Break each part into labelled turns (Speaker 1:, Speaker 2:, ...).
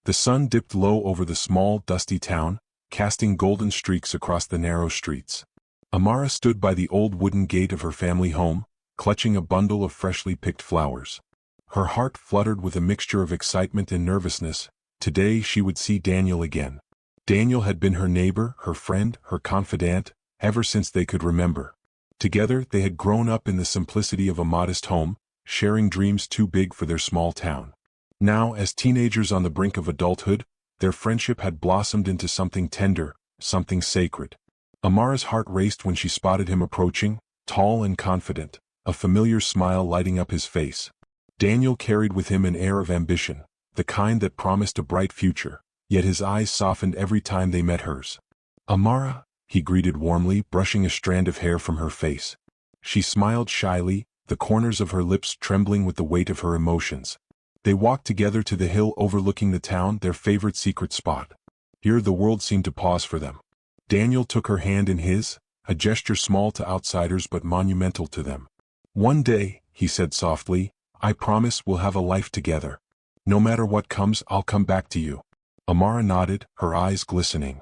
Speaker 1: The sun dipped low over the small, dusty town, casting golden streaks across the narrow streets. Amara stood by the old wooden gate of her family home, clutching a bundle of freshly picked flowers. Her heart fluttered with a mixture of excitement and nervousness. Today she would see Daniel again. Daniel had been her neighbor, her friend, her confidant, ever since they could remember. Together they had grown up in the simplicity of a modest home, sharing dreams too big for their small town. Now, as teenagers on the brink of adulthood, their friendship had blossomed into something tender, something sacred. Amara's heart raced when she spotted him approaching, tall and confident, a familiar smile lighting up his face. Daniel carried with him an air of ambition, the kind that promised a bright future, yet his eyes softened every time they met hers. "Amara," he greeted warmly, brushing a strand of hair from her face. She smiled shyly, the corners of her lips trembling with the weight of her emotions. They walked together to the hill overlooking the town, their favorite secret spot. Here the world seemed to pause for them. Daniel took her hand in his, a gesture small to outsiders but monumental to them. "One day," he said softly, "I promise we'll have a life together. No matter what comes, I'll come back to you." Amara nodded, her eyes glistening.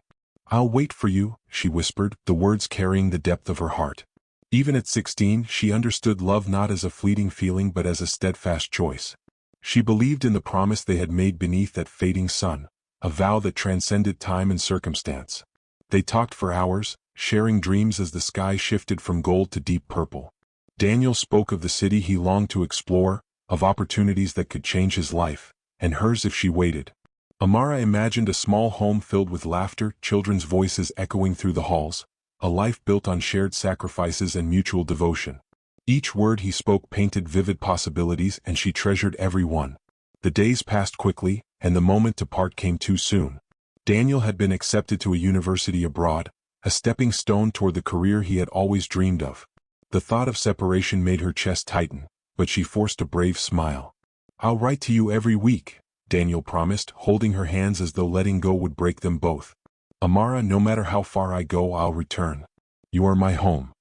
Speaker 1: "I'll wait for you," she whispered, the words carrying the depth of her heart. Even at 16, she understood love not as a fleeting feeling but as a steadfast choice. She believed in the promise they had made beneath that fading sun, a vow that transcended time and circumstance. They talked for hours, sharing dreams as the sky shifted from gold to deep purple. Daniel spoke of the city he longed to explore, of opportunities that could change his life, and hers if she waited. Amara imagined a small home filled with laughter, children's voices echoing through the halls, a life built on shared sacrifices and mutual devotion. Each word he spoke painted vivid possibilities, and she treasured every one. The days passed quickly, and the moment to part came too soon. Daniel had been accepted to a university abroad, a stepping stone toward the career he had always dreamed of. The thought of separation made her chest tighten, but she forced a brave smile. "I'll write to you every week," Daniel promised, holding her hands as though letting go would break them both. "Amara, no matter how far I go, I'll return. You are my home."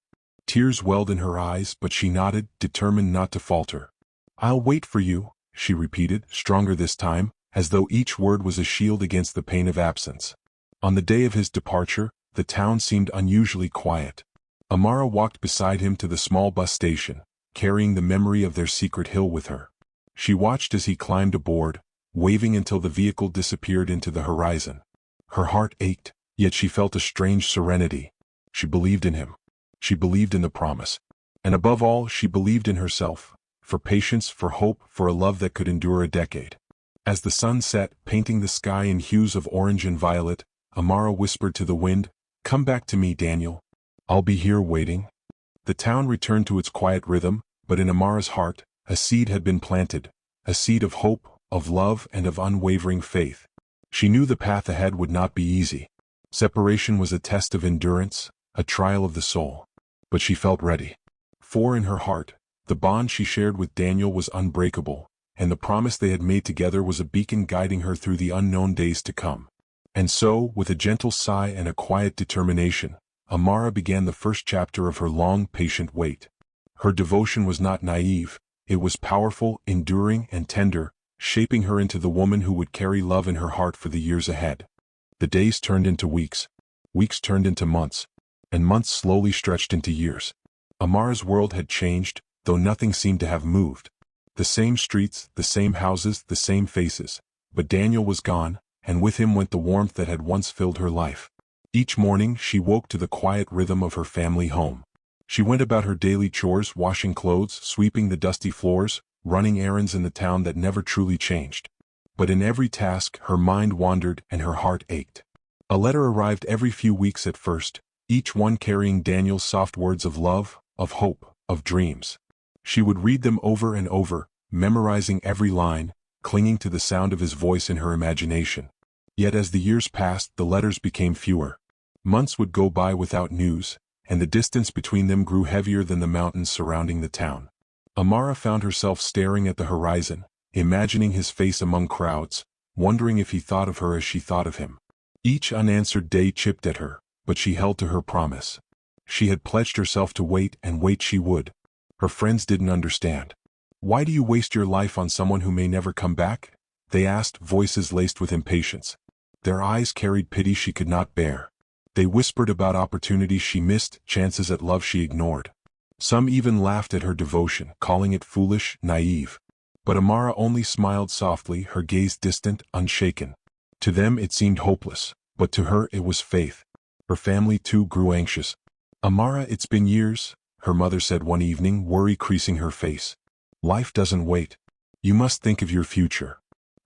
Speaker 1: Tears welled in her eyes, but she nodded, determined not to falter. "I'll wait for you," she repeated, stronger this time, as though each word was a shield against the pain of absence. On the day of his departure, the town seemed unusually quiet. Amara walked beside him to the small bus station, carrying the memory of their secret hill with her. She watched as he climbed aboard, waving until the vehicle disappeared into the horizon. Her heart ached, yet she felt a strange serenity. She believed in him. She believed in the promise. And above all, she believed in herself, for patience, for hope, for a love that could endure a decade. As the sun set, painting the sky in hues of orange and violet, Amara whispered to the wind, "Come back to me, Daniel. I'll be here waiting." The town returned to its quiet rhythm, but in Amara's heart, a seed had been planted, a seed of hope, of love, and of unwavering faith. She knew the path ahead would not be easy. Separation was a test of endurance, a trial of the soul. But she felt ready. For in her heart, the bond she shared with Daniel was unbreakable, and the promise they had made together was a beacon guiding her through the unknown days to come. And so, with a gentle sigh and a quiet determination, Amara began the first chapter of her long, patient wait. Her devotion was not naive, it was powerful, enduring, and tender, shaping her into the woman who would carry love in her heart for the years ahead. The days turned into weeks, weeks turned into months, and months slowly stretched into years. Amara's world had changed, though nothing seemed to have moved. The same streets, the same houses, the same faces, but Daniel was gone, and with him went the warmth that had once filled her life. Each morning she woke to the quiet rhythm of her family home. She went about her daily chores, washing clothes, sweeping the dusty floors, running errands in the town that never truly changed. But in every task her mind wandered and her heart ached. A letter arrived every few weeks at first, each one carrying Daniel's soft words of love, of hope, of dreams. She would read them over and over, memorizing every line, clinging to the sound of his voice in her imagination. Yet as the years passed, the letters became fewer. Months would go by without news, and the distance between them grew heavier than the mountains surrounding the town. Amara found herself staring at the horizon, imagining his face among crowds, wondering if he thought of her as she thought of him. Each unanswered day chipped at her, but she held to her promise. She had pledged herself to wait, and wait she would. Her friends didn't understand. "Why do you waste your life on someone who may never come back?" they asked, voices laced with impatience. Their eyes carried pity she could not bear. They whispered about opportunities she missed, chances at love she ignored. Some even laughed at her devotion, calling it foolish, naive. But Amara only smiled softly, her gaze distant, unshaken. To them it seemed hopeless, but to her it was faith. Her family too grew anxious. "Amara, it's been years," her mother said one evening, worry creasing her face. "Life doesn't wait. You must think of your future."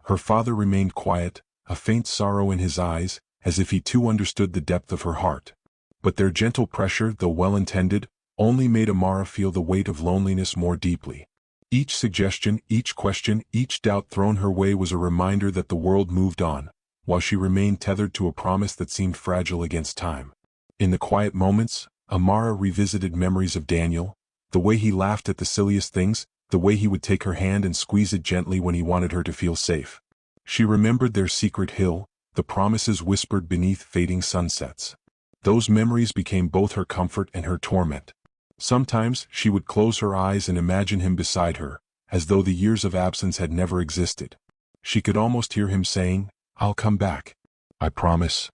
Speaker 1: Her father remained quiet, a faint sorrow in his eyes, as if he too understood the depth of her heart. But their gentle pressure, though well-intended, only made Amara feel the weight of loneliness more deeply. Each suggestion, each question, each doubt thrown her way was a reminder that the world moved on, while she remained tethered to a promise that seemed fragile against time. In the quiet moments, Amara revisited memories of Daniel, the way he laughed at the silliest things, the way he would take her hand and squeeze it gently when he wanted her to feel safe. She remembered their secret hill, the promises whispered beneath fading sunsets. Those memories became both her comfort and her torment. Sometimes she would close her eyes and imagine him beside her, as though the years of absence had never existed. She could almost hear him saying, "I'll come back. I promise."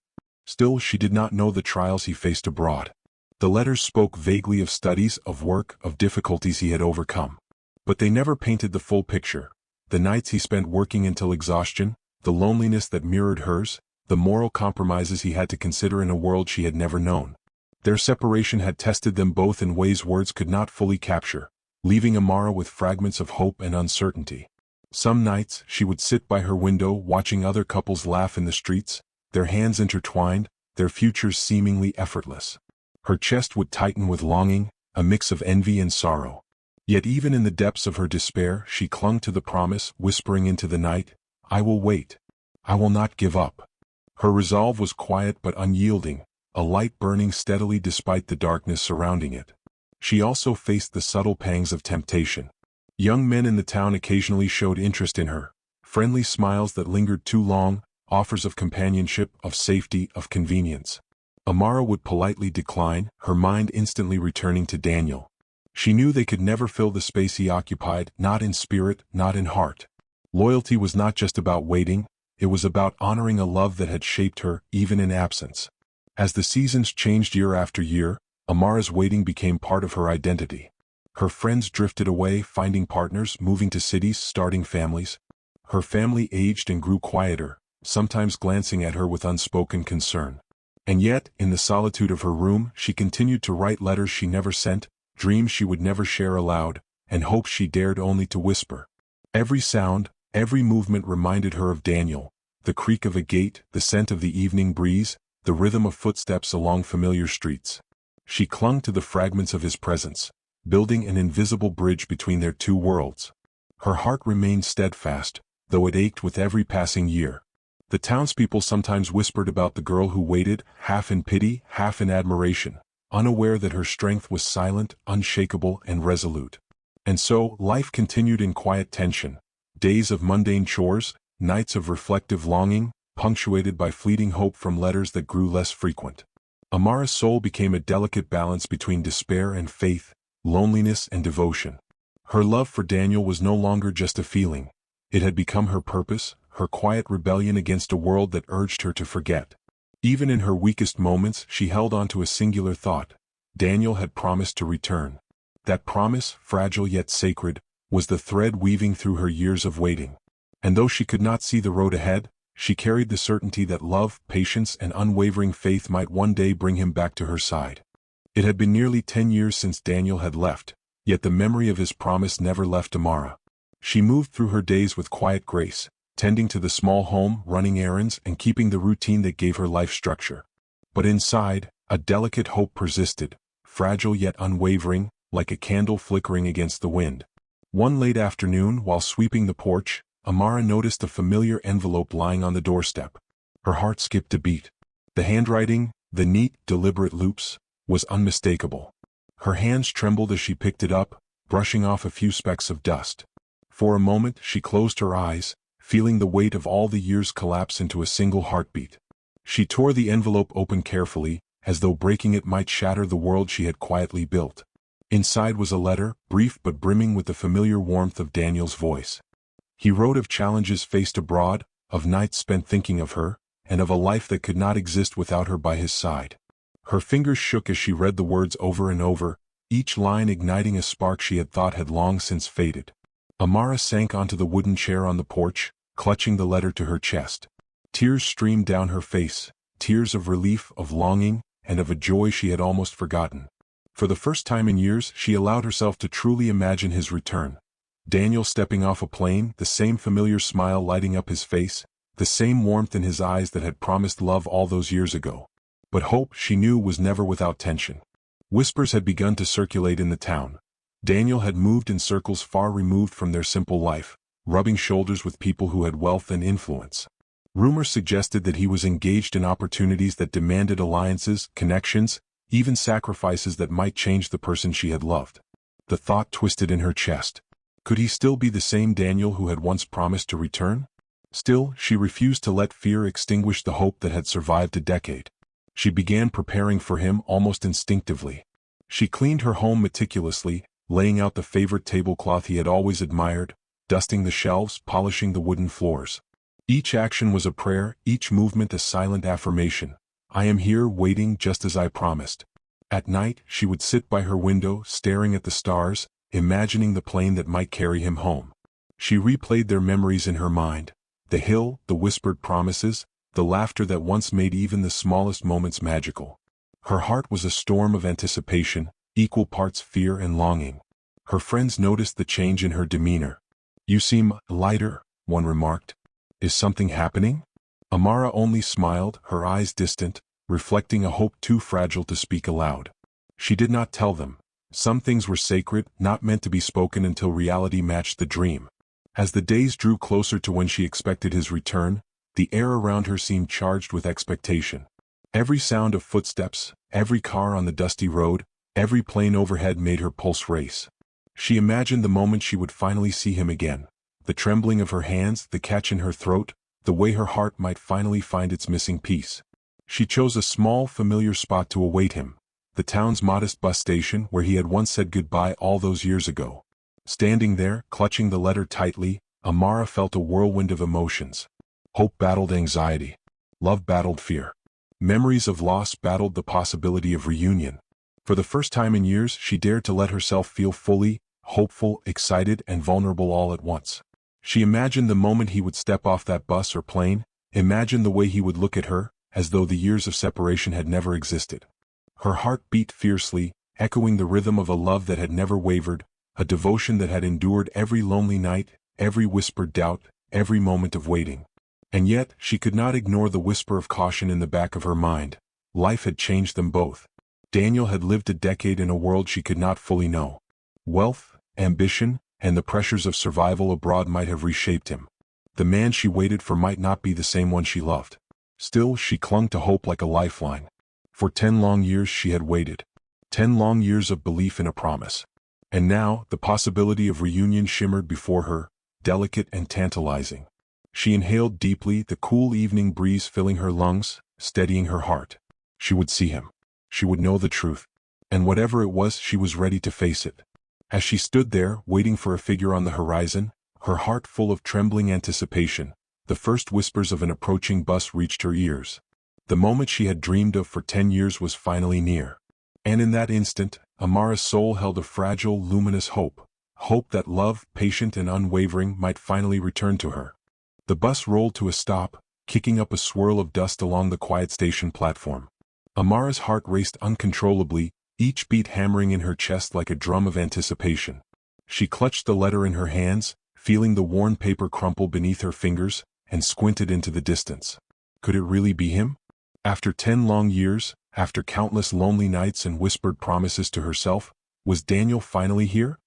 Speaker 1: Still, she did not know the trials he faced abroad. The letters spoke vaguely of studies, of work, of difficulties he had overcome. But they never painted the full picture. The nights he spent working until exhaustion, the loneliness that mirrored hers, the moral compromises he had to consider in a world she had never known. Their separation had tested them both in ways words could not fully capture, leaving Amara with fragments of hope and uncertainty. Some nights, she would sit by her window watching other couples laugh in the streets, their hands intertwined, their futures seemingly effortless. Her chest would tighten with longing, a mix of envy and sorrow. Yet even in the depths of her despair, she clung to the promise, whispering into the night, "I will wait. I will not give up." Her resolve was quiet but unyielding, a light burning steadily despite the darkness surrounding it. She also faced the subtle pangs of temptation. Young men in the town occasionally showed interest in her, friendly smiles that lingered too long, offers of companionship, of safety, of convenience. Amara would politely decline, her mind instantly returning to Daniel. She knew they could never fill the space he occupied, not in spirit, not in heart. Loyalty was not just about waiting, it was about honoring a love that had shaped her, even in absence. As the seasons changed year after year, Amara's waiting became part of her identity. Her friends drifted away, finding partners, moving to cities, starting families. Her family aged and grew quieter, sometimes glancing at her with unspoken concern. And yet, in the solitude of her room, she continued to write letters she never sent, dreams she would never share aloud, and hopes she dared only to whisper. Every sound, every movement reminded her of Daniel, the creak of a gate, the scent of the evening breeze, the rhythm of footsteps along familiar streets. She clung to the fragments of his presence, building an invisible bridge between their two worlds. Her heart remained steadfast, though it ached with every passing year. The townspeople sometimes whispered about the girl who waited, half in pity, half in admiration, unaware that her strength was silent, unshakable, and resolute. And so, life continued in quiet tension, days of mundane chores, nights of reflective longing, punctuated by fleeting hope from letters that grew less frequent. Amara's soul became a delicate balance between despair and faith, loneliness and devotion. Her love for Daniel was no longer just a feeling. It had become her purpose, her quiet rebellion against a world that urged her to forget. Even in her weakest moments, she held on to a singular thought. Daniel had promised to return. That promise, fragile yet sacred, was the thread weaving through her years of waiting. And though she could not see the road ahead, she carried the certainty that love, patience, and unwavering faith might one day bring him back to her side. It had been nearly 10 years since Daniel had left, yet the memory of his promise never left Amara. She moved through her days with quiet grace, tending to the small home, running errands, and keeping the routine that gave her life structure. But inside, a delicate hope persisted, fragile yet unwavering, like a candle flickering against the wind. One late afternoon, while sweeping the porch, Amara noticed a familiar envelope lying on the doorstep. Her heart skipped a beat. The handwriting, the neat, deliberate loops, was unmistakable. Her hands trembled as she picked it up, brushing off a few specks of dust. For a moment, she closed her eyes, feeling the weight of all the years collapse into a single heartbeat. She tore the envelope open carefully, as though breaking it might shatter the world she had quietly built. Inside was a letter, brief but brimming with the familiar warmth of Daniel's voice. He wrote of challenges faced abroad, of nights spent thinking of her, and of a life that could not exist without her by his side. Her fingers shook as she read the words over and over, each line igniting a spark she had thought had long since faded. Amara sank onto the wooden chair on the porch, clutching the letter to her chest. Tears streamed down her face, tears of relief, of longing, and of a joy she had almost forgotten. For the first time in years she allowed herself to truly imagine his return. Daniel stepping off a plane, the same familiar smile lighting up his face, the same warmth in his eyes that had promised love all those years ago. But hope, she knew, was never without tension. Whispers had begun to circulate in the town. Daniel had moved in circles far removed from their simple life, rubbing shoulders with people who had wealth and influence. Rumors suggested that he was engaged in opportunities that demanded alliances, connections, even sacrifices that might change the person she had loved. The thought twisted in her chest. Could he still be the same Daniel who had once promised to return? Still, she refused to let fear extinguish the hope that had survived a decade. She began preparing for him almost instinctively. She cleaned her home meticulously, laying out the favorite tablecloth he had always admired, dusting the shelves, polishing the wooden floors. Each action was a prayer, each movement a silent affirmation. I am here, waiting just as I promised. At night, she would sit by her window, staring at the stars, imagining the plane that might carry him home. She replayed their memories in her mind. The hill, the whispered promises, the laughter that once made even the smallest moments magical. Her heart was a storm of anticipation, equal parts fear and longing. Her friends noticed the change in her demeanor. You seem lighter, one remarked. Is something happening? Amara only smiled, her eyes distant, reflecting a hope too fragile to speak aloud. She did not tell them. Some things were sacred, not meant to be spoken until reality matched the dream. As the days drew closer to when she expected his return, the air around her seemed charged with expectation. Every sound of footsteps, every car on the dusty road, every plane overhead made her pulse race. She imagined the moment she would finally see him again. The trembling of her hands, the catch in her throat, the way her heart might finally find its missing piece. She chose a small, familiar spot to await him, the town's modest bus station where he had once said goodbye all those years ago. Standing there, clutching the letter tightly, Amara felt a whirlwind of emotions. Hope battled anxiety. Love battled fear. Memories of loss battled the possibility of reunion. For the first time in years, she dared to let herself feel fully, hopeful, excited, and vulnerable all at once. She imagined the moment he would step off that bus or plane, imagined the way he would look at her, as though the years of separation had never existed. Her heart beat fiercely, echoing the rhythm of a love that had never wavered, a devotion that had endured every lonely night, every whispered doubt, every moment of waiting. And yet, she could not ignore the whisper of caution in the back of her mind. Life had changed them both. Daniel had lived a decade in a world she could not fully know. Wealth, ambition, and the pressures of survival abroad might have reshaped him. The man she waited for might not be the same one she loved. Still, she clung to hope like a lifeline. For 10 long years she had waited. 10 long years of belief in a promise. And now, the possibility of reunion shimmered before her, delicate and tantalizing. She inhaled deeply, the cool evening breeze filling her lungs, steadying her heart. She would see him. She would know the truth. And whatever it was, she was ready to face it. As she stood there, waiting for a figure on the horizon, her heart full of trembling anticipation, the first whispers of an approaching bus reached her ears. The moment she had dreamed of for 10 years was finally near. And in that instant, Amara's soul held a fragile, luminous hope. Hope that love, patient and unwavering, might finally return to her. The bus rolled to a stop, kicking up a swirl of dust along the quiet station platform. Amara's heart raced uncontrollably, each beat hammering in her chest like a drum of anticipation. She clutched the letter in her hands, feeling the worn paper crumple beneath her fingers, and squinted into the distance. Could it really be him? After 10 long years, after countless lonely nights and whispered promises to herself, was Daniel finally here?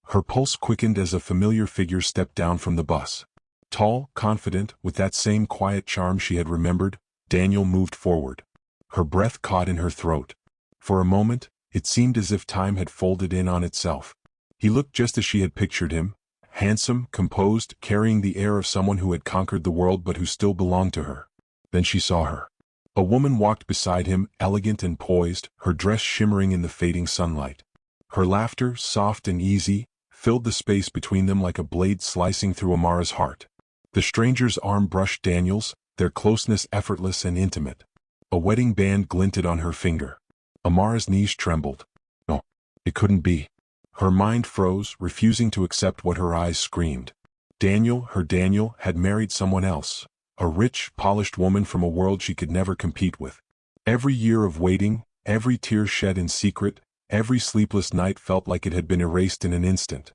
Speaker 1: Her pulse quickened as a familiar figure stepped down from the bus. Tall, confident, with that same quiet charm she had remembered, Daniel moved forward. Her breath caught in her throat. For a moment, it seemed as if time had folded in on itself. He looked just as she had pictured him, handsome, composed, carrying the air of someone who had conquered the world but who still belonged to her. Then she saw her. A woman walked beside him, elegant and poised, her dress shimmering in the fading sunlight. Her laughter, soft and easy, filled the space between them like a blade slicing through Amara's heart. The stranger's arm brushed Daniel's, their closeness effortless and intimate. A wedding band glinted on her finger. Amara's knees trembled. No, it couldn't be. Her mind froze, refusing to accept what her eyes screamed. Daniel, her Daniel, had married someone else. A rich, polished woman from a world she could never compete with. Every year of waiting, every tear shed in secret, every sleepless night felt like it had been erased in an instant.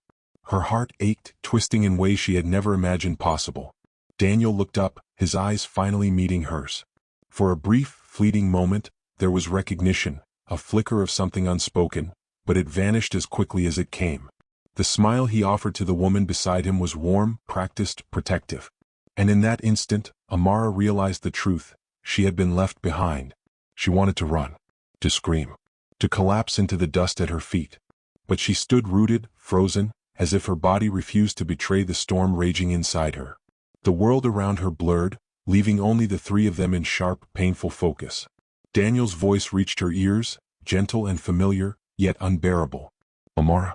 Speaker 1: Her heart ached, twisting in ways she had never imagined possible. Daniel looked up, his eyes finally meeting hers. For a brief, fleeting moment, there was recognition, a flicker of something unspoken, but it vanished as quickly as it came. The smile he offered to the woman beside him was warm, practiced, protective. And in that instant, Amara realized the truth. She had been left behind. She wanted to run, to scream, to collapse into the dust at her feet. But she stood rooted, frozen, as if her body refused to betray the storm raging inside her. The world around her blurred, leaving only the three of them in sharp, painful focus. Daniel's voice reached her ears, gentle and familiar, yet unbearable. Amara?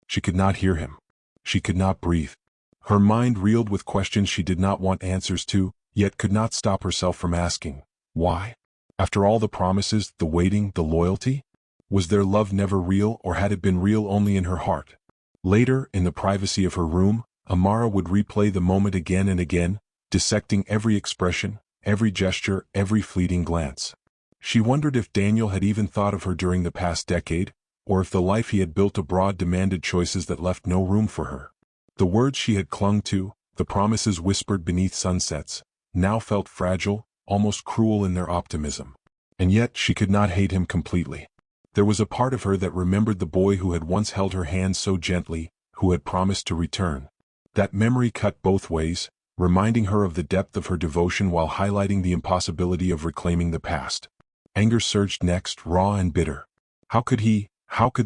Speaker 1: She could not hear him. She could not breathe. Her mind reeled with questions she did not want answers to, yet could not stop herself from asking. Why? After all the promises, the waiting, the loyalty? Was their love never real, or had it been real only in her heart? Later, in the privacy of her room, Amara would replay the moment again and again, dissecting every expression, every gesture, every fleeting glance. She wondered if Daniel had even thought of her during the past decade, or if the life he had built abroad demanded choices that left no room for her. The words she had clung to, the promises whispered beneath sunsets, now felt fragile, almost cruel in their optimism. And yet she could not hate him completely. There was a part of her that remembered the boy who had once held her hand so gently, who had promised to return. That memory cut both ways, reminding her of the depth of her devotion while highlighting the impossibility of reclaiming the past. Anger surged next, raw and bitter. How could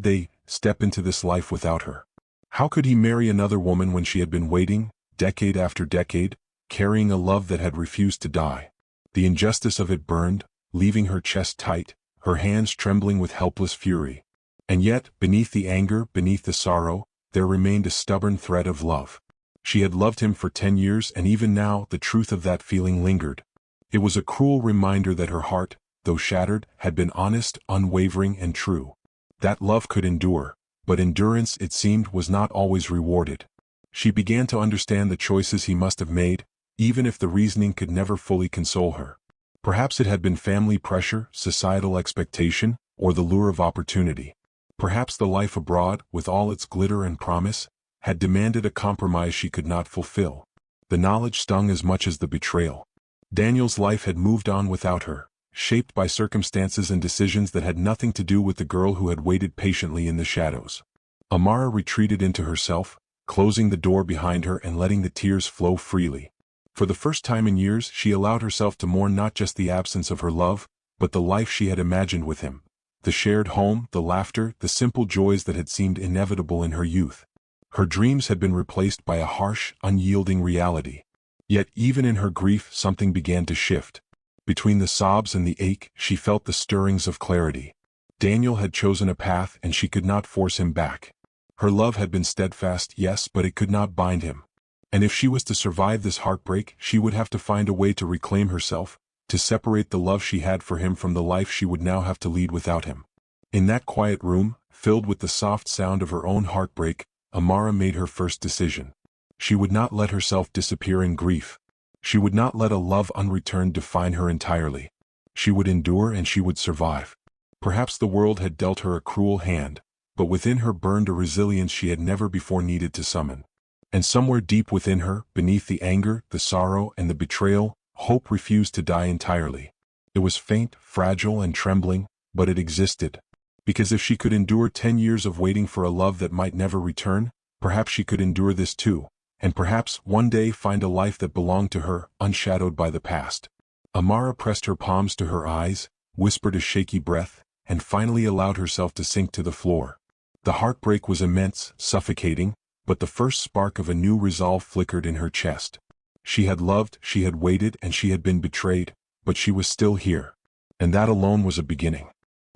Speaker 1: they, step into this life without her? How could he marry another woman when she had been waiting, decade after decade, carrying a love that had refused to die? The injustice of it burned, leaving her chest tight, her hands trembling with helpless fury. And yet, beneath the anger, beneath the sorrow, there remained a stubborn thread of love. She had loved him for 10 years, and even now, the truth of that feeling lingered. It was a cruel reminder that her heart, though shattered, had been honest, unwavering, and true. That love could endure, but endurance, it seemed, was not always rewarded. She began to understand the choices he must have made, even if the reasoning could never fully console her. Perhaps it had been family pressure, societal expectation, or the lure of opportunity. Perhaps the life abroad, with all its glitter and promise, had demanded a compromise she could not fulfill. The knowledge stung as much as the betrayal. Daniel's life had moved on without her, shaped by circumstances and decisions that had nothing to do with the girl who had waited patiently in the shadows. Amara retreated into herself, closing the door behind her and letting the tears flow freely. For the first time in years, she allowed herself to mourn not just the absence of her love, but the life she had imagined with him. The shared home, the laughter, the simple joys that had seemed inevitable in her youth. Her dreams had been replaced by a harsh, unyielding reality. Yet even in her grief, something began to shift. Between the sobs and the ache, she felt the stirrings of clarity. Daniel had chosen a path, and she could not force him back. Her love had been steadfast, yes, but it could not bind him. And if she was to survive this heartbreak, she would have to find a way to reclaim herself, to separate the love she had for him from the life she would now have to lead without him. In that quiet room, filled with the soft sound of her own heartbreak, Amara made her first decision. She would not let herself disappear in grief. She would not let a love unreturned define her entirely. She would endure, and she would survive. Perhaps the world had dealt her a cruel hand, but within her burned a resilience she had never before needed to summon. And somewhere deep within her, beneath the anger, the sorrow, and the betrayal, hope refused to die entirely. It was faint, fragile, and trembling, but it existed. Because if she could endure 10 years of waiting for a love that might never return, perhaps she could endure this too, and perhaps one day find a life that belonged to her, unshadowed by the past. Amara pressed her palms to her eyes, whispered a shaky breath, and finally allowed herself to sink to the floor. The heartbreak was immense, suffocating, but the first spark of a new resolve flickered in her chest. She had loved, she had waited, and she had been betrayed, but she was still here. And that alone was a beginning.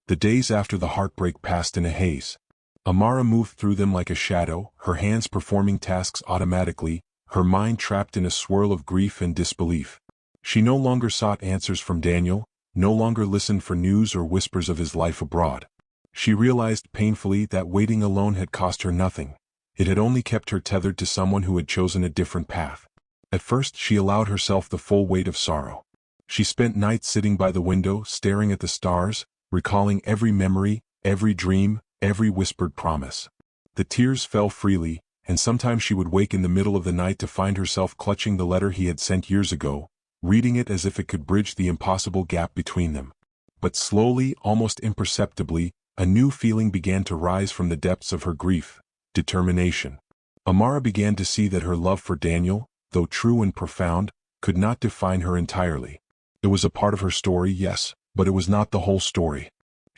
Speaker 1: The days after the heartbreak passed in a haze. Amara moved through them like a shadow, her hands performing tasks automatically, her mind trapped in a swirl of grief and disbelief. She no longer sought answers from Daniel, no longer listened for news or whispers of his life abroad. She realized painfully that waiting alone had cost her nothing. It had only kept her tethered to someone who had chosen a different path. At first she allowed herself the full weight of sorrow. She spent nights sitting by the window, staring at the stars, recalling every memory, every dream, every whispered promise. The tears fell freely, and sometimes she would wake in the middle of the night to find herself clutching the letter he had sent years ago, reading it as if it could bridge the impossible gap between them. But slowly, almost imperceptibly, a new feeling began to rise from the depths of her grief: determination. Amara began to see that her love for Daniel, though true and profound, could not define her entirely. It was a part of her story, yes, but it was not the whole story.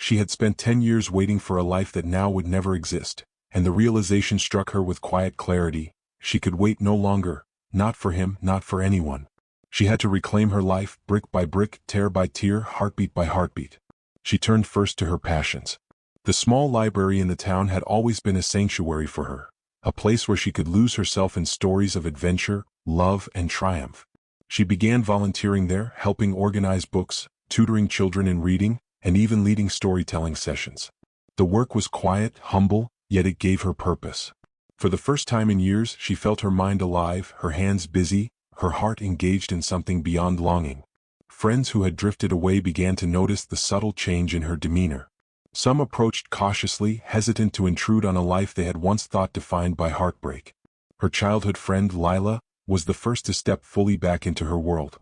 Speaker 1: She had spent 10 years waiting for a life that now would never exist, and the realization struck her with quiet clarity: she could wait no longer, not for him, not for anyone. She had to reclaim her life, brick by brick, tear by tear, heartbeat by heartbeat. She turned first to her passions. The small library in the town had always been a sanctuary for her, a place where she could lose herself in stories of adventure, love, and triumph. She began volunteering there, helping organize books, tutoring children in reading, and even leading storytelling sessions. The work was quiet, humble, yet it gave her purpose. For the first time in years, she felt her mind alive, her hands busy, her heart engaged in something beyond longing. Friends who had drifted away began to notice the subtle change in her demeanor. Some approached cautiously, hesitant to intrude on a life they had once thought defined by heartbreak. Her childhood friend, Lila, was the first to step fully back into her world.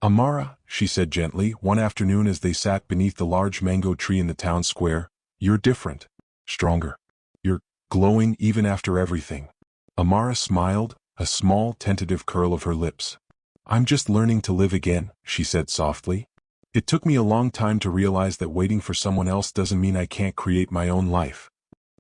Speaker 1: "Amara," she said gently, one afternoon as they sat beneath the large mango tree in the town square, "you're different. Stronger. You're glowing even after everything." Amara smiled, a small, tentative curl of her lips. "I'm just learning to live again," she said softly. "It took me a long time to realize that waiting for someone else doesn't mean I can't create my own life."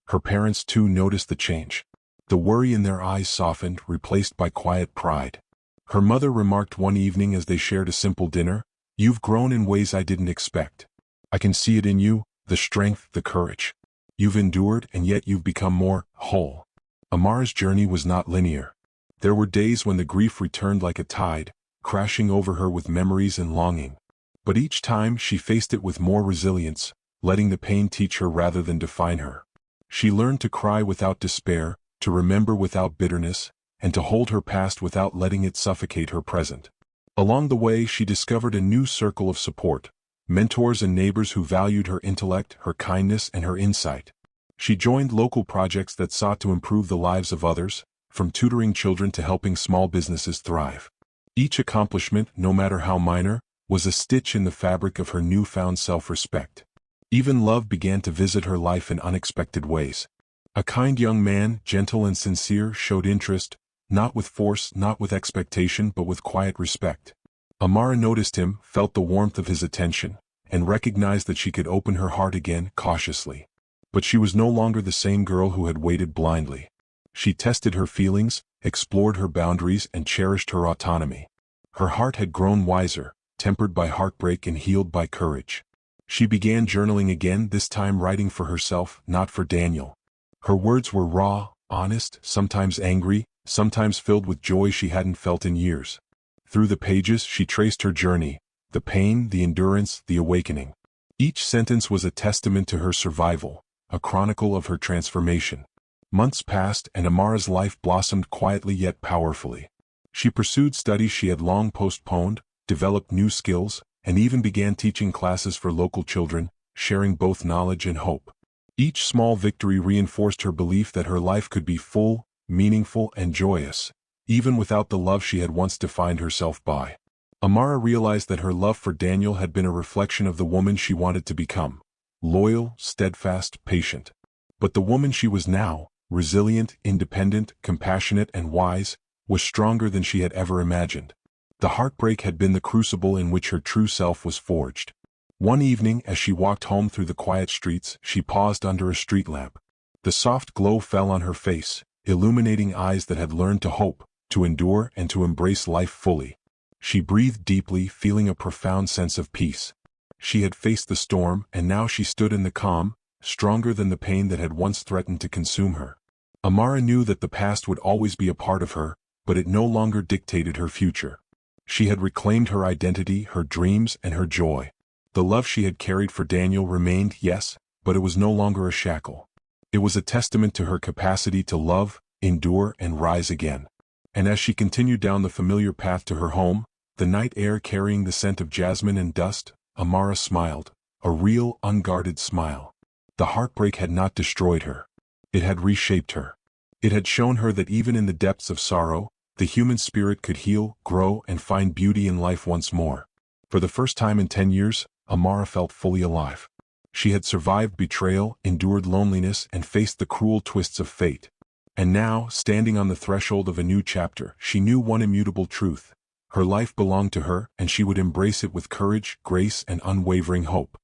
Speaker 1: Her parents too noticed the change. The worry in their eyes softened, replaced by quiet pride. Her mother remarked one evening as they shared a simple dinner, "You've grown in ways I didn't expect. I can see it in you, the strength, the courage. You've endured, and yet you've become more whole." Amara's journey was not linear. There were days when the grief returned like a tide, crashing over her with memories and longing. But each time she faced it with more resilience, letting the pain teach her rather than define her. She learned to cry without despair, to remember without bitterness, and to hold her past without letting it suffocate her present. Along the way she discovered a new circle of support, mentors and neighbors who valued her intellect, her kindness, and her insight. She joined local projects that sought to improve the lives of others, from tutoring children to helping small businesses thrive. Each accomplishment, no matter how minor, was a stitch in the fabric of her newfound self-respect. Even love began to visit her life in unexpected ways. A kind young man, gentle and sincere, showed interest, not with force, not with expectation, but with quiet respect. Amara noticed him, felt the warmth of his attention, and recognized that she could open her heart again, cautiously. But she was no longer the same girl who had waited blindly. She tested her feelings, explored her boundaries, and cherished her autonomy. Her heart had grown wiser, tempered by heartbreak and healed by courage. She began journaling again, this time writing for herself, not for Daniel. Her words were raw, honest, sometimes angry, sometimes filled with joy she hadn't felt in years. Through the pages she traced her journey, the pain, the endurance, the awakening. Each sentence was a testament to her survival, a chronicle of her transformation. Months passed and Amara's life blossomed quietly yet powerfully. She pursued studies she had long postponed, developed new skills, and even began teaching classes for local children, sharing both knowledge and hope. Each small victory reinforced her belief that her life could be full, meaningful, and joyous, even without the love she had once defined herself by. Amara realized that her love for Daniel had been a reflection of the woman she wanted to become: loyal, steadfast, patient. But the woman she was now, resilient, independent, compassionate, and wise, was stronger than she had ever imagined. The heartbreak had been the crucible in which her true self was forged. One evening, as she walked home through the quiet streets, she paused under a street lamp. The soft glow fell on her face, illuminating eyes that had learned to hope, to endure, and to embrace life fully. She breathed deeply, feeling a profound sense of peace. She had faced the storm, and now she stood in the calm, stronger than the pain that had once threatened to consume her. Amara knew that the past would always be a part of her, but it no longer dictated her future. She had reclaimed her identity, her dreams, and her joy. The love she had carried for Daniel remained, yes, but it was no longer a shackle. It was a testament to her capacity to love, endure, and rise again. And as she continued down the familiar path to her home, the night air carrying the scent of jasmine and dust, Amara smiled, a real, unguarded smile. The heartbreak had not destroyed her. It had reshaped her. It had shown her that even in the depths of sorrow, the human spirit could heal, grow, and find beauty in life once more. For the first time in 10 years, Amara felt fully alive. She had survived betrayal, endured loneliness, and faced the cruel twists of fate. And now, standing on the threshold of a new chapter, she knew one immutable truth. Her life belonged to her, and she would embrace it with courage, grace, and unwavering hope.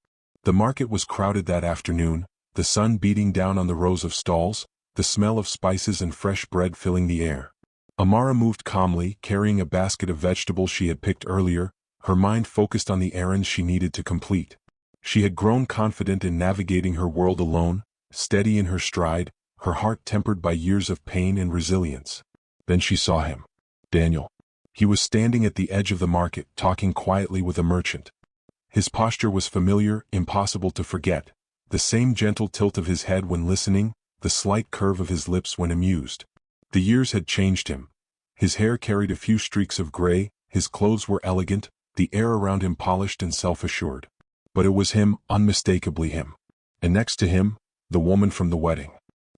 Speaker 1: The market was crowded that afternoon, the sun beating down on the rows of stalls, the smell of spices and fresh bread filling the air. Amara moved calmly, carrying a basket of vegetables she had picked earlier, her mind focused on the errands she needed to complete. She had grown confident in navigating her world alone, steady in her stride, her heart tempered by years of pain and resilience. Then she saw him. Daniel. He was standing at the edge of the market, talking quietly with a merchant. His posture was familiar, impossible to forget. The same gentle tilt of his head when listening, the slight curve of his lips when amused. The years had changed him. His hair carried a few streaks of gray, his clothes were elegant, the air around him polished and self-assured. But it was him, unmistakably him. And next to him, the woman from the wedding.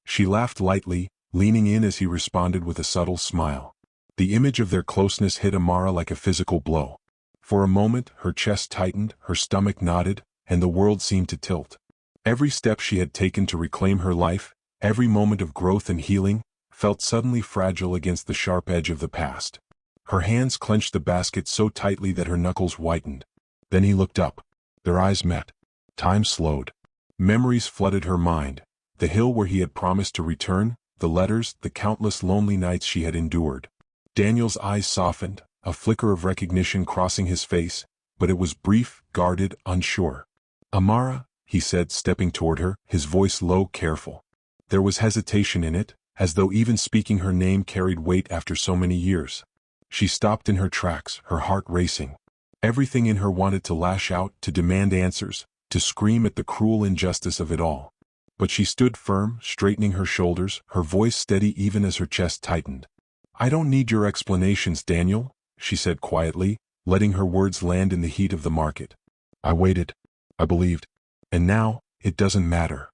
Speaker 1: She laughed lightly, leaning in as he responded with a subtle smile. The image of their closeness hit Amara like a physical blow. For a moment, her chest tightened, her stomach knotted, and the world seemed to tilt. Every step she had taken to reclaim her life, every moment of growth and healing, felt suddenly fragile against the sharp edge of the past. Her hands clenched the basket so tightly that her knuckles whitened. Then he looked up. Their eyes met. Time slowed. Memories flooded her mind. The hill where he had promised to return, the letters, the countless lonely nights she had endured. Daniel's eyes softened, a flicker of recognition crossing his face, but it was brief, guarded, unsure. Amara, he said, stepping toward her, his voice low, careful. There was hesitation in it, as though even speaking her name carried weight after so many years. She stopped in her tracks, her heart racing. Everything in her wanted to lash out, to demand answers, to scream at the cruel injustice of it all. But she stood firm, straightening her shoulders, her voice steady even as her chest tightened. "I don't need your explanations, Daniel," she said quietly, letting her words land in the heat of the market. "I waited. I believed. And now, it doesn't matter."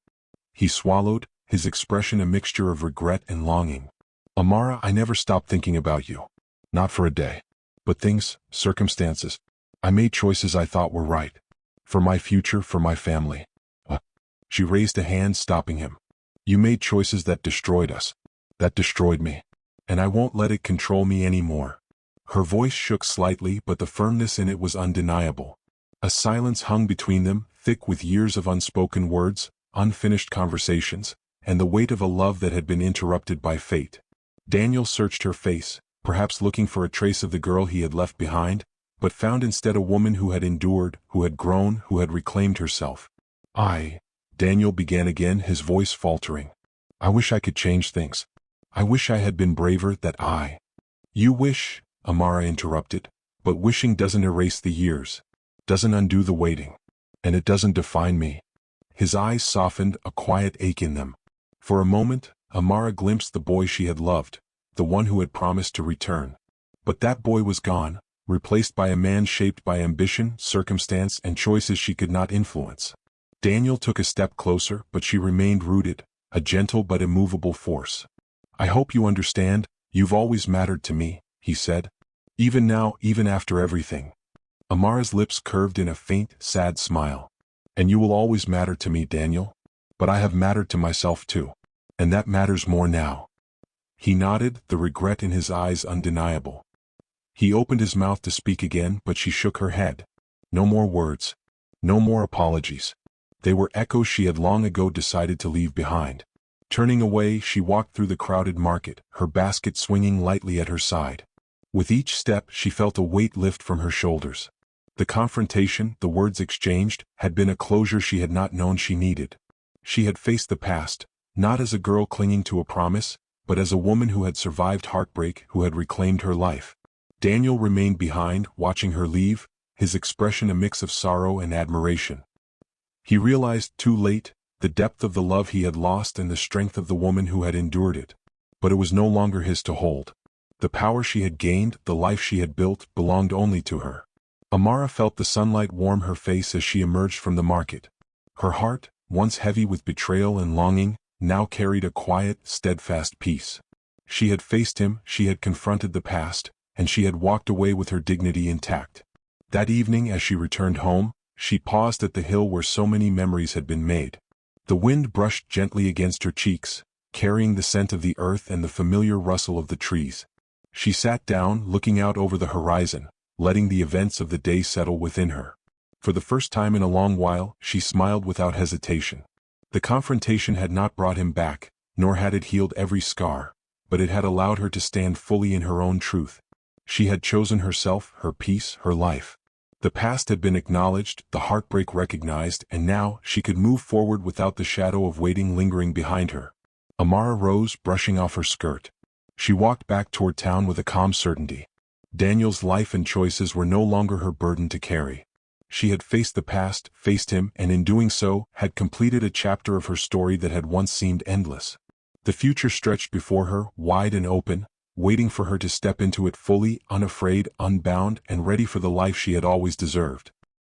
Speaker 1: He swallowed, his expression a mixture of regret and longing. "Amara, I never stopped thinking about you. Not for a day. But things, circumstances. I made choices I thought were right. For my future, for my family." She raised a hand, stopping him. "You made choices that destroyed us. That destroyed me. And I won't let it control me anymore." Her voice shook slightly, but the firmness in it was undeniable. A silence hung between them, thick with years of unspoken words, unfinished conversations, and the weight of a love that had been interrupted by fate. Daniel searched her face, perhaps looking for a trace of the girl he had left behind, but found instead a woman who had endured, who had grown, who had reclaimed herself. Daniel began again, his voice faltering. "I wish I could change things. I wish I had been braver, You wish," Amara interrupted, "but wishing doesn't erase the years, doesn't undo the waiting, and it doesn't define me." His eyes softened, a quiet ache in them. For a moment, Amara glimpsed the boy she had loved, the one who had promised to return. But that boy was gone, replaced by a man shaped by ambition, circumstance, and choices she could not influence. Daniel took a step closer, but she remained rooted, a gentle but immovable force. "I hope you understand, you've always mattered to me," he said. "Even now, even after everything." Amara's lips curved in a faint, sad smile. "And you will always matter to me, Daniel. But I have mattered to myself too. And that matters more now." He nodded, the regret in his eyes undeniable. He opened his mouth to speak again, but she shook her head. No more words. No more apologies. They were echoes she had long ago decided to leave behind. Turning away, she walked through the crowded market, her basket swinging lightly at her side. With each step, she felt a weight lift from her shoulders. The confrontation, the words exchanged, had been a closure she had not known she needed. She had faced the past, not as a girl clinging to a promise, but as a woman who had survived heartbreak, who had reclaimed her life. Daniel remained behind, watching her leave, his expression a mix of sorrow and admiration. He realized, too late, the depth of the love he had lost and the strength of the woman who had endured it. But it was no longer his to hold. The power she had gained, the life she had built, belonged only to her. Amara felt the sunlight warm her face as she emerged from the market. Her heart, once heavy with betrayal and longing, now carried a quiet, steadfast peace. She had faced him, she had confronted the past, and she had walked away with her dignity intact. That evening as she returned home, she paused at the hill where so many memories had been made. The wind brushed gently against her cheeks, carrying the scent of the earth and the familiar rustle of the trees. She sat down, looking out over the horizon, letting the events of the day settle within her. For the first time in a long while, she smiled without hesitation. The confrontation had not brought him back, nor had it healed every scar, but it had allowed her to stand fully in her own truth. She had chosen herself, her peace, her life. The past had been acknowledged, the heartbreak recognized, and now she could move forward without the shadow of waiting lingering behind her. Amara rose, brushing off her skirt. She walked back toward town with a calm certainty. Daniel's life and choices were no longer her burden to carry. She had faced the past, faced him, and in doing so, had completed a chapter of her story that had once seemed endless. The future stretched before her, wide and open, waiting for her to step into it fully, unafraid, unbound, and ready for the life she had always deserved.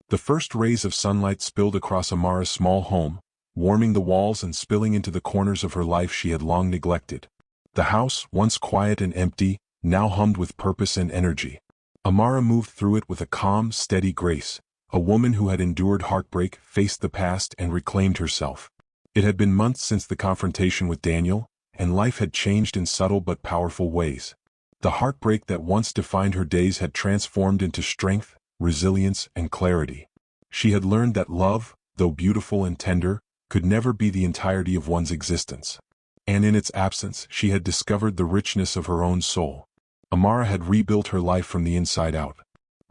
Speaker 1: The first rays of sunlight spilled across Amara's small home, warming the walls and spilling into the corners of her life she had long neglected. The house, once quiet and empty, now hummed with purpose and energy. Amara moved through it with a calm, steady grace, a woman who had endured heartbreak, faced the past, and reclaimed herself. It had been months since the confrontation with Daniel, and life had changed in subtle but powerful ways. The heartbreak that once defined her days had transformed into strength, resilience, and clarity. She had learned that love, though beautiful and tender, could never be the entirety of one's existence. And in its absence, she had discovered the richness of her own soul. Amara had rebuilt her life from the inside out.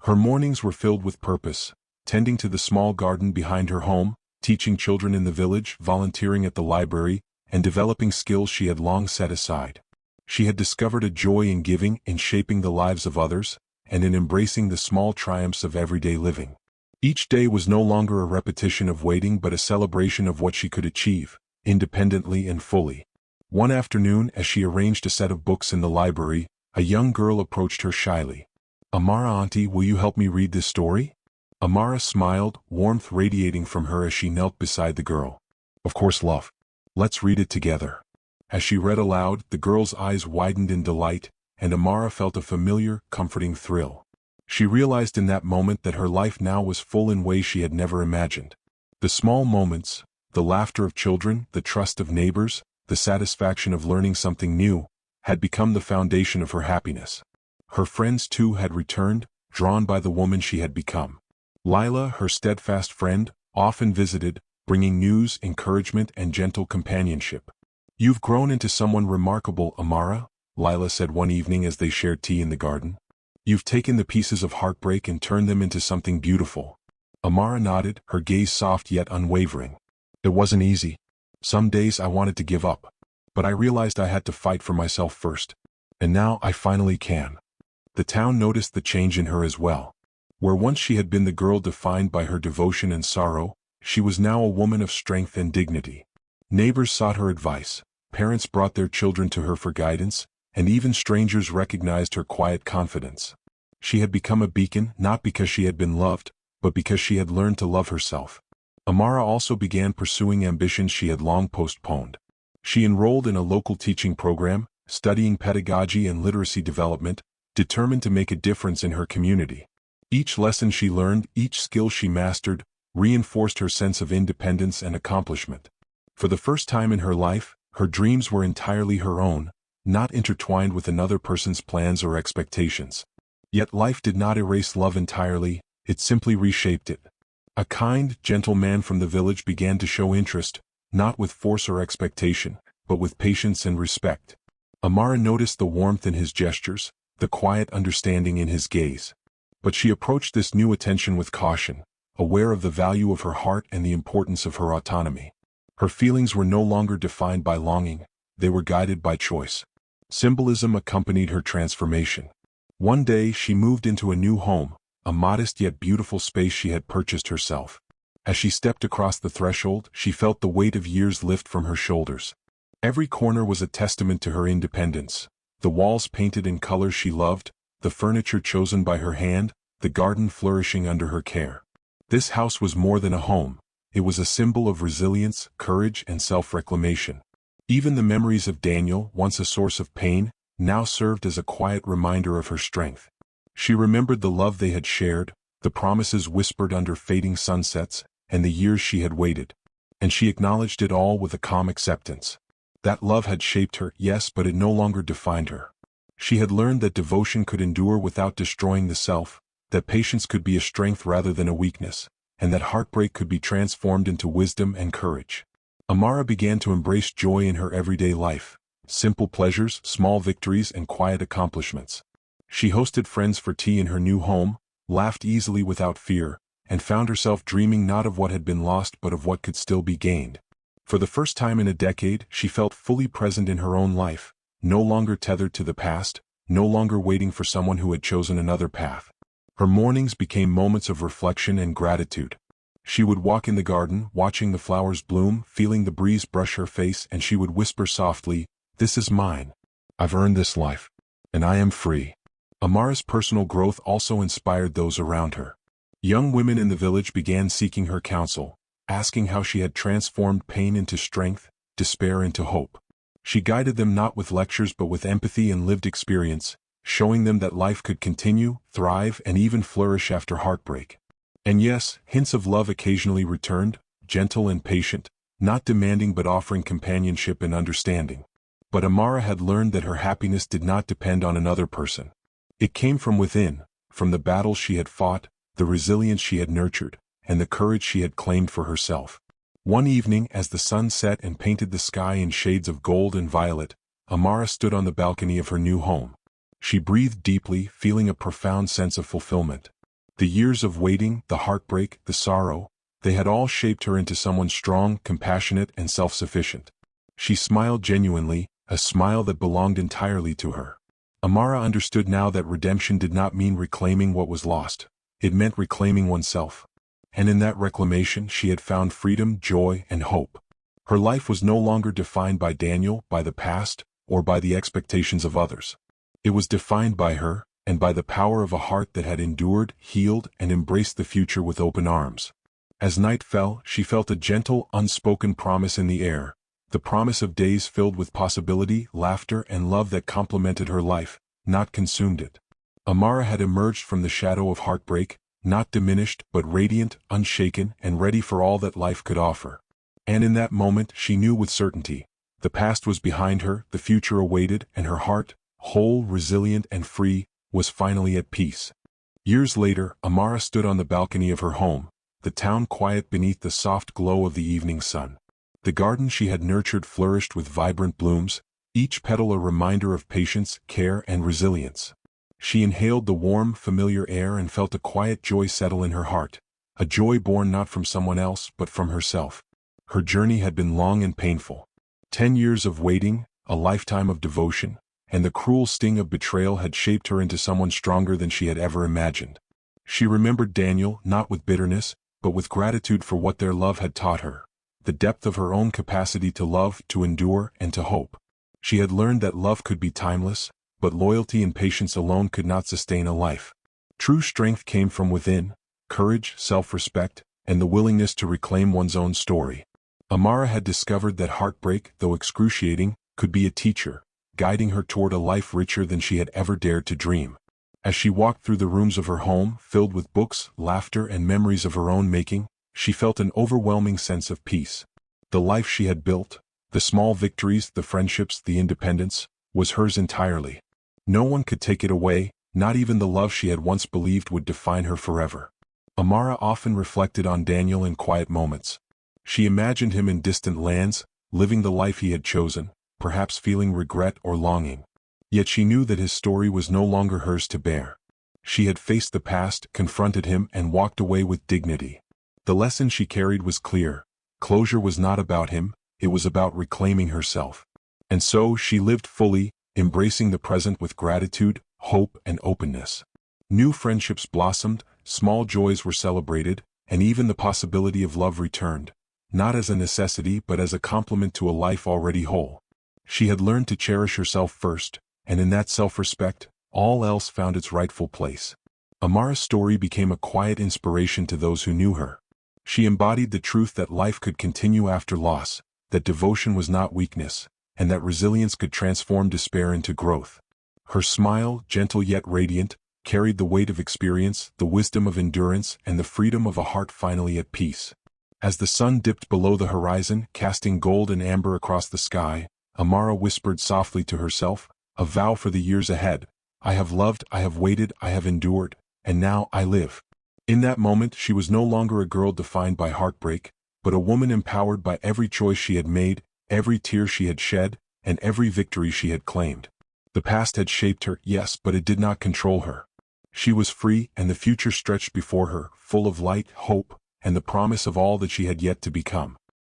Speaker 1: Her mornings were filled with purpose, tending to the small garden behind her home, teaching children in the village, volunteering at the library, and developing skills she had long set aside. She had discovered a joy in giving, in shaping the lives of others, and in embracing the small triumphs of everyday living. Each day was no longer a repetition of waiting but a celebration of what she could achieve, independently and fully. One afternoon, as she arranged a set of books in the library, a young girl approached her shyly. "Amara, auntie, will you help me read this story?" Amara smiled, warmth radiating from her as she knelt beside the girl. "Of course, love. Let's read it together." As she read aloud, the girl's eyes widened in delight, and Amara felt a familiar, comforting thrill. She realized in that moment that her life now was full in ways she had never imagined. The small moments, the laughter of children, the trust of neighbors, the satisfaction of learning something new, had become the foundation of her happiness. Her friends too had returned, drawn by the woman she had become. Lila, her steadfast friend, often visited, bringing news, encouragement, and gentle companionship. "You've grown into someone remarkable, Amara," Lila said one evening as they shared tea in the garden. "You've taken the pieces of heartbreak and turned them into something beautiful." Amara nodded, her gaze soft yet unwavering. "It wasn't easy. Some days I wanted to give up. But I realized I had to fight for myself first. And now I finally can." The town noticed the change in her as well. Where once she had been the girl defined by her devotion and sorrow, she was now a woman of strength and dignity. Neighbors sought her advice, parents brought their children to her for guidance, and even strangers recognized her quiet confidence. She had become a beacon not because she had been loved, but because she had learned to love herself. Amara also began pursuing ambitions she had long postponed. She enrolled in a local teaching program, studying pedagogy and literacy development, determined to make a difference in her community. Each lesson she learned, each skill she mastered, reinforced her sense of independence and accomplishment. For the first time in her life, her dreams were entirely her own, not intertwined with another person's plans or expectations. Yet life did not erase love entirely, it simply reshaped it. A kind, gentle man from the village began to show interest, not with force or expectation, but with patience and respect. Amara noticed the warmth in his gestures, the quiet understanding in his gaze. But she approached this new attention with caution, aware of the value of her heart and the importance of her autonomy. Her feelings were no longer defined by longing, they were guided by choice. Symbolism accompanied her transformation. One day she moved into a new home, a modest yet beautiful space she had purchased herself. As she stepped across the threshold, she felt the weight of years lift from her shoulders. Every corner was a testament to her independence. The walls painted in colors she loved, the furniture chosen by her hand, the garden flourishing under her care. This house was more than a home. It was a symbol of resilience, courage, and self-reclamation. Even the memories of Daniel, once a source of pain, now served as a quiet reminder of her strength. She remembered the love they had shared, the promises whispered under fading sunsets, and the years she had waited. And she acknowledged it all with a calm acceptance. That love had shaped her, yes, but it no longer defined her. She had learned that devotion could endure without destroying the self, that patience could be a strength rather than a weakness, and that heartbreak could be transformed into wisdom and courage. Amara began to embrace joy in her everyday life, simple pleasures, small victories, and quiet accomplishments. She hosted friends for tea in her new home, laughed easily without fear, and found herself dreaming not of what had been lost but of what could still be gained. For the first time in a decade, she felt fully present in her own life, no longer tethered to the past, no longer waiting for someone who had chosen another path. Her mornings became moments of reflection and gratitude. She would walk in the garden, watching the flowers bloom, feeling the breeze brush her face, and she would whisper softly, "This is mine. I've earned this life. And I am free." Amara's personal growth also inspired those around her. Young women in the village began seeking her counsel, asking how she had transformed pain into strength, despair into hope. She guided them not with lectures but with empathy and lived experience, showing them that life could continue, thrive, and even flourish after heartbreak. And yes, hints of love occasionally returned, gentle and patient, not demanding but offering companionship and understanding. But Amara had learned that her happiness did not depend on another person. It came from within, from the battles she had fought, the resilience she had nurtured, and the courage she had claimed for herself. One evening, as the sun set and painted the sky in shades of gold and violet, Amara stood on the balcony of her new home. She breathed deeply, feeling a profound sense of fulfillment. The years of waiting, the heartbreak, the sorrow, they had all shaped her into someone strong, compassionate, and self-sufficient. She smiled genuinely, a smile that belonged entirely to her. Amara understood now that redemption did not mean reclaiming what was lost. It meant reclaiming oneself. And in that reclamation she had found freedom, joy, and hope. Her life was no longer defined by Daniel, by the past, or by the expectations of others. It was defined by her, and by the power of a heart that had endured, healed, and embraced the future with open arms. As night fell, she felt a gentle, unspoken promise in the air, the promise of days filled with possibility, laughter, and love that complemented her life, not consumed it. Amara had emerged from the shadow of heartbreak, not diminished but radiant, unshaken, and ready for all that life could offer. And in that moment she knew with certainty, the past was behind her, the future awaited, and her heart, whole, resilient, and free, was finally at peace. Years later, Amara stood on the balcony of her home, the town quiet beneath the soft glow of the evening sun. The garden she had nurtured flourished with vibrant blooms, each petal a reminder of patience, care, and resilience. She inhaled the warm, familiar air and felt a quiet joy settle in her heart, a joy born not from someone else but from herself. Her journey had been long and painful. 10 years of waiting, a lifetime of devotion, and the cruel sting of betrayal had shaped her into someone stronger than she had ever imagined. She remembered Daniel not with bitterness, but with gratitude for what their love had taught her, the depth of her own capacity to love, to endure, and to hope. She had learned that love could be timeless, but loyalty and patience alone could not sustain a life. True strength came from within, courage, self-respect, and the willingness to reclaim one's own story. Amara had discovered that heartbreak, though excruciating, could be a teacher, guiding her toward a life richer than she had ever dared to dream. As she walked through the rooms of her home, filled with books, laughter, and memories of her own making, she felt an overwhelming sense of peace. The life she had built, the small victories, the friendships, the independence, was hers entirely. No one could take it away, not even the love she had once believed would define her forever. Amara often reflected on Daniel in quiet moments. She imagined him in distant lands, living the life he had chosen, perhaps feeling regret or longing. Yet she knew that his story was no longer hers to bear. She had faced the past, confronted him, and walked away with dignity. The lesson she carried was clear. Closure was not about him, it was about reclaiming herself. And so she lived fully, embracing the present with gratitude, hope, and openness. New friendships blossomed, small joys were celebrated, and even the possibility of love returned, not as a necessity but as a complement to a life already whole. She had learned to cherish herself first, and in that self-respect, all else found its rightful place. Amara's story became a quiet inspiration to those who knew her. She embodied the truth that life could continue after loss, that devotion was not weakness, and that resilience could transform despair into growth. Her smile, gentle yet radiant, carried the weight of experience, the wisdom of endurance, and the freedom of a heart finally at peace. As the sun dipped below the horizon, casting gold and amber across the sky, Amara whispered softly to herself, a vow for the years ahead. I have loved, I have waited, I have endured, and now I live. In that moment she was no longer a girl defined by heartbreak, but a woman empowered by every choice she had made, every tear she had shed, and every victory she had claimed. The past had shaped her, yes, but it did not control her. She was free, and the future stretched before her, full of light, hope, and the promise of all that she had yet to become.